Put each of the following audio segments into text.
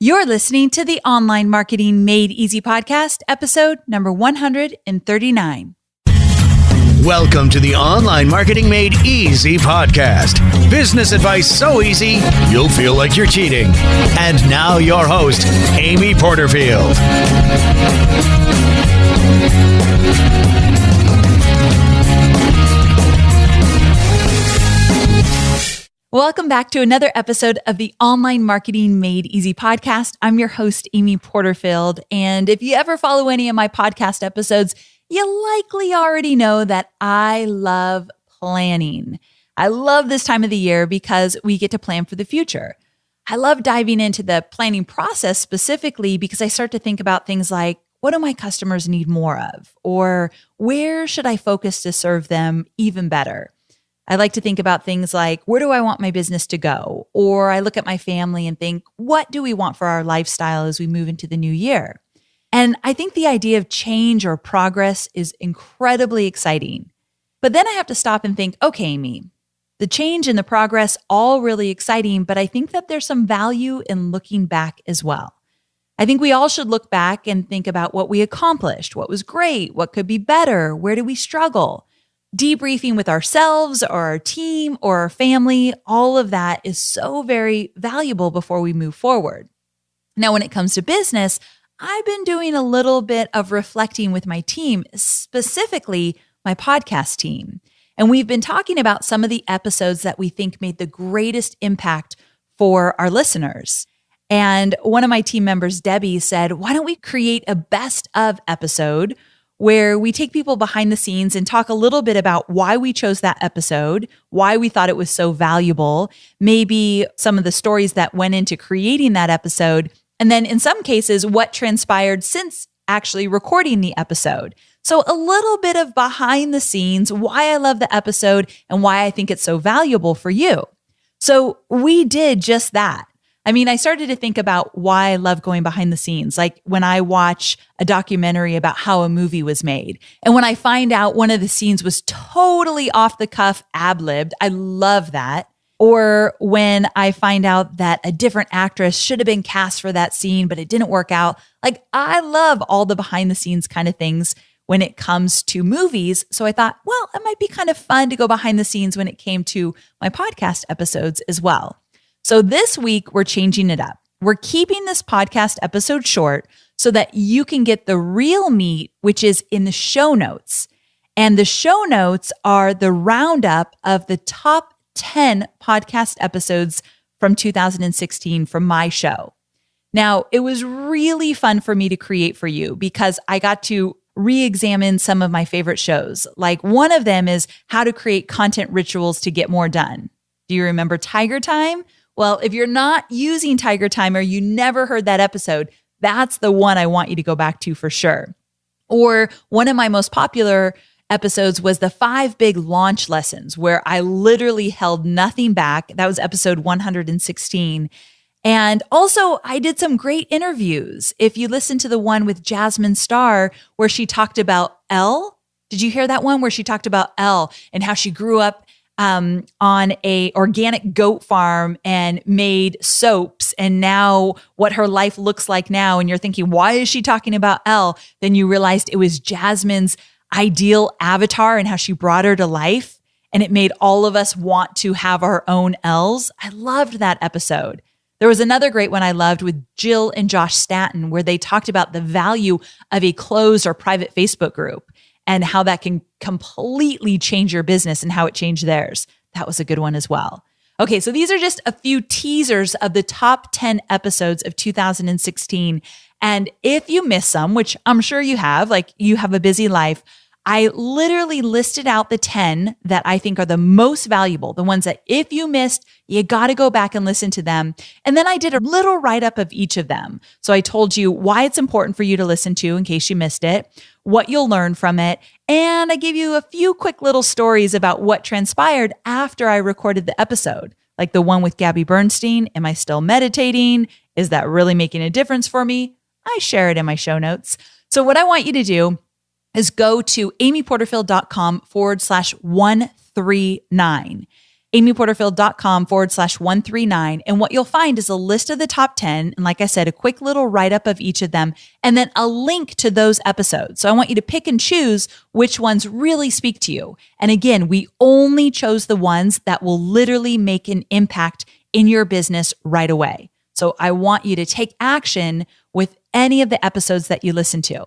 You're listening to the Online Marketing Made Easy podcast, episode number 139. Welcome to the Online Marketing Made Easy podcast. Business advice so easy, you'll feel like you're cheating. And now your host, Amy Porterfield. Welcome back to another episode of the Online Marketing Made Easy podcast. I'm your host, Amy Porterfield. And if you ever follow any of my podcast episodes, you likely already know that I love planning. I love this time of the year because we get to plan for the future. I love diving into the planning process specifically because I start to think about things like, what do my customers need more of? Or where should I focus to serve them even better? I like to think about things like, where do I want my business to go? Or I look at my family and think, what do we want for our lifestyle as we move into the new year? And I think the idea of change or progress is incredibly exciting. But then I have to stop and think, okay, Amy, the change and the progress, all really exciting, but I think that there's some value in looking back as well. I think we all should look back and think about what we accomplished, what was great, what could be better, where do we struggle? Debriefing with ourselves or our team or our family, all of that is so very valuable before we move forward. Now, when it comes to business, I've been doing a little bit of reflecting with my team, specifically my podcast team. And we've been talking about some of the episodes that we think made the greatest impact for our listeners. And one of my team members, Debbie, said, why don't we create a best of episode where we take people behind the scenes and talk a little bit about why we chose that episode, why we thought it was so valuable, maybe some of the stories that went into creating that episode, and then in some cases, what transpired since actually recording the episode. So a little bit of behind the scenes, why I love the episode and why I think it's so valuable for you. So we did just that. I mean, I started to think about why I love going behind the scenes, like when I watch a documentary about how a movie was made. And when I find out one of the scenes was totally off the cuff, ad-libbed, I love that. Or when I find out that a different actress should have been cast for that scene, but it didn't work out. Like, I love all the behind the scenes kind of things when it comes to movies. So I thought, well, it might be kind of fun to go behind the scenes when it came to my podcast episodes as well. So this week, we're changing it up. We're keeping this podcast episode short so that you can get the real meat, which is in the show notes. And the show notes are the roundup of the top 10 podcast episodes from 2016 from my show. Now, it was really fun for me to create for you because I got to re-examine some of my favorite shows. Like one of them is how to create content rituals to get more done. Do you remember Tiger Time? Well, if you're not using Tiger Time or you never heard that episode, that's the one I want you to go back to for sure. Or one of my most popular episodes was the 5 big launch lessons where I literally held nothing back. That was episode 116. And also I did some great interviews. If you listen to the one with Jasmine Star where she talked about Elle, did you hear that one where she talked about Elle and how she grew up on a organic goat farm and made soaps and now what her life looks like now. And you're thinking, why is she talking about Elle? Then you realized it was Jasmine's ideal avatar and how she brought her to life. And it made all of us want to have our own Elles. I loved that episode. There was another great one I loved with Jill and Josh Stanton where they talked about the value of a closed or private Facebook group and how that can completely change your business and how it changed theirs. That was a good one as well. Okay, so these are just a few teasers of the top 10 episodes of 2016. And if you miss some, which I'm sure you have, like you have a busy life, I literally listed out the 10 that I think are the most valuable, the ones that if you missed, you got to go back and listen to them. And then I did a little write-up of each of them. So I told you why it's important for you to listen to in case you missed it, what you'll learn from it, and I gave you a few quick little stories about what transpired after I recorded the episode, like the one with Gabby Bernstein. Am I still meditating? Is that really making a difference for me? I share it in my show notes. So what I want you to do is go to amyporterfield.com/139. amyporterfield.com/139. And what you'll find is a list of the top 10. And like I said, a quick little write-up of each of them, and then a link to those episodes. So I want you to pick and choose which ones really speak to you. And again, we only chose the ones that will literally make an impact in your business right away. So I want you to take action with any of the episodes that you listen to.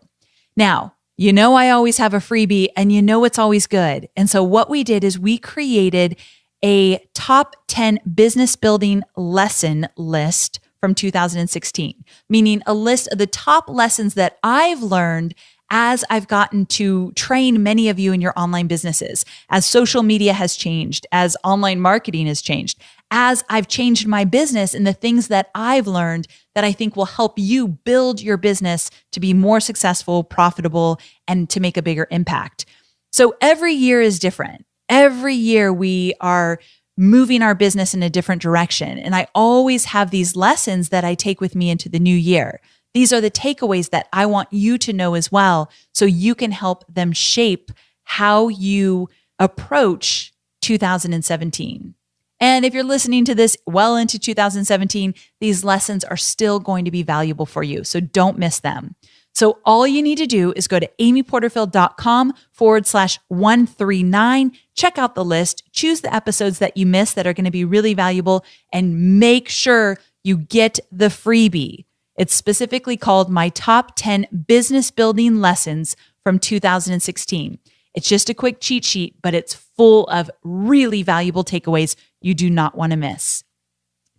Now, you know I always have a freebie, and you know it's always good. And so what we did is we created a top 10 business building lesson list from 2016, meaning a list of the top lessons that I've learned as I've gotten to train many of you in your online businesses, as social media has changed, as online marketing has changed, as I've changed my business, and the things that I've learned that I think will help you build your business to be more successful, profitable, and to make a bigger impact. So every year is different. Every year we are moving our business in a different direction. And I always have these lessons that I take with me into the new year. These are the takeaways that I want you to know as well, so you can help them shape how you approach 2017. And if you're listening to this well into 2017, these lessons are still going to be valuable for you. So don't miss them. So all you need to do is go to amyporterfield.com/139, check out the list, choose the episodes that you missed that are going to be really valuable, and make sure you get the freebie. It's specifically called My Top 10 Business Building Lessons from 2016. It's just a quick cheat sheet, but it's full of really valuable takeaways you do not want to miss.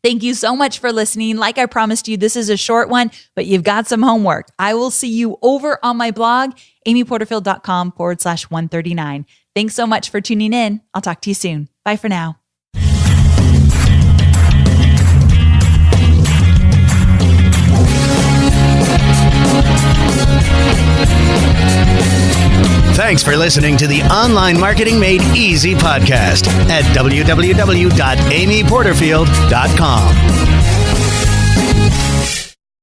Thank you so much for listening. Like I promised you, this is a short one, but you've got some homework. I will see you over on my blog, amyporterfield.com/139. Thanks so much for tuning in. I'll talk to you soon. Bye for now. Thanks for listening to the Online Marketing Made Easy podcast at www.amyporterfield.com.